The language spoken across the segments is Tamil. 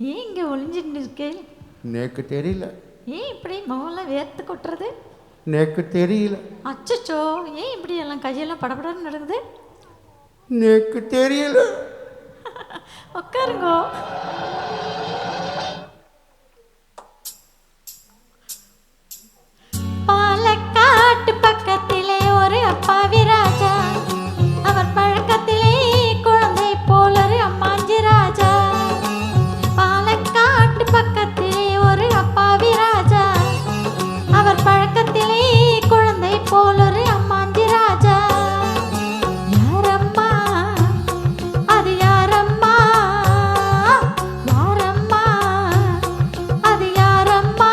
ஏன் இங்கே ஒளிஞ்சிட்டு இருக்கே? நேக்கு தெரியல. ஏன் இப்படி முகம்லாம் வேர்த்து கொட்டுறது? நேக்கு தெரியல. அச்சச்சோ, ஏன் இப்படி எல்லாம் கையெல்லாம் படபடன்னு நடக்குது? நேக்கு தெரியல. உட்காருங்கோ. பாலக்காட்டு பக்கத்திலே ஒரு அப்பாவி ராஜா, அவர் பழக்கத்திலே குழந்தை போல ஒரு அம்மாஞ்சி ராஜா. பாலக்காட்டு பக்கத்திலே ஒரு அப்பாவி ராஜா, அவர் பழக்கத்திலே குழந்தை போல ஒரு அம்மாஞ்சி ராஜா. யாரம்மா அது யாரம்மா, யாரம்மா அது யாரம்மா?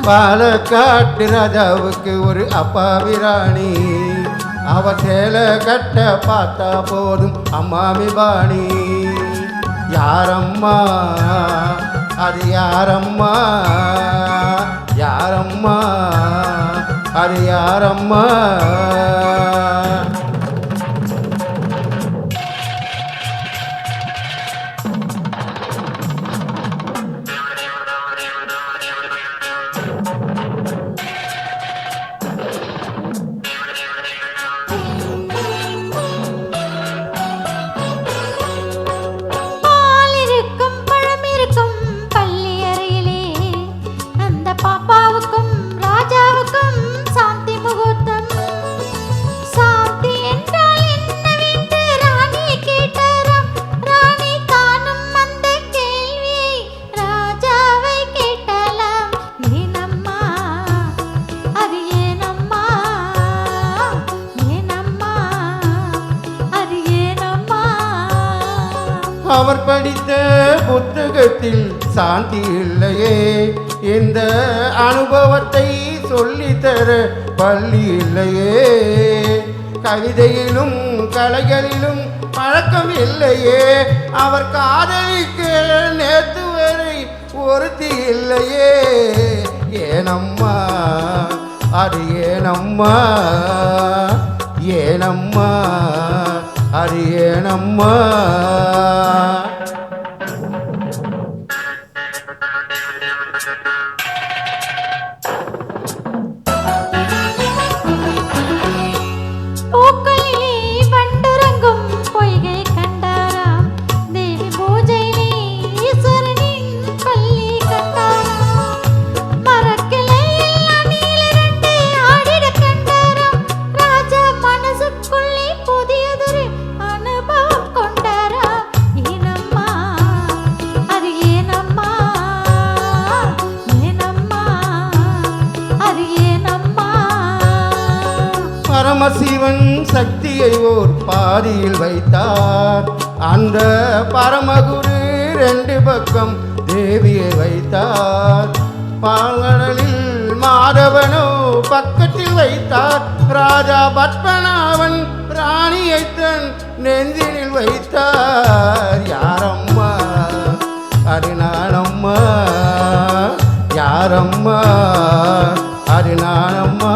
பாலக்காட்டு ராஜாவுக்கு ஒரு அப்பாவி ராணி, அவ சேலை கட்ட பார்த்தா போதும் அம்மாவி பாணி. யாரம்மா அது யாரம்மா, யாரம்மா அது யாரம்மா? அவர் படித்த புத்தகத்தில் சாந்தி இல்லையே, இந்த அனுபவத்தை சொல்லித்தர பள்ளி இல்லையே. கவிதையிலும் கலைகளிலும் பழக்கம் இல்லையே, அவர் காதலிக்க நேற்று வரை ஒருத்தி இல்லையே. ஏனம்மா அது ஏனம்மா, ஏனம்மா அது ஏனம்மா? பரமசிவன் சக்தியை ஓர் பாதியில் வைத்தார், அந்த பரமகுரு ரெண்டு பக்கம் தேவியை வைத்தார். பால்கடலில் மாதவனோ பக்கத்தில் வைத்தார், ராஜா பத்மநாபன் ராணியை தன் நெஞ்சினில் வைத்தார். யாரம்மா அது நானம்மா, யாரம்மா அது நானம்மா?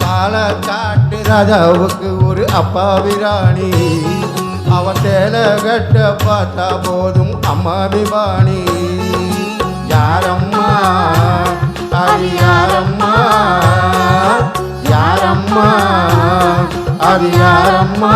பாலக்காட்டு ராஜாவுக்கு ஒரு அப்பாவி ராணி, அவ சேலை கட்ட பார்த்தா போதும் அம்மாவி பாணி. யாரம்மா அது யாரம்மா, யாரம்மா அது யாரம்மா?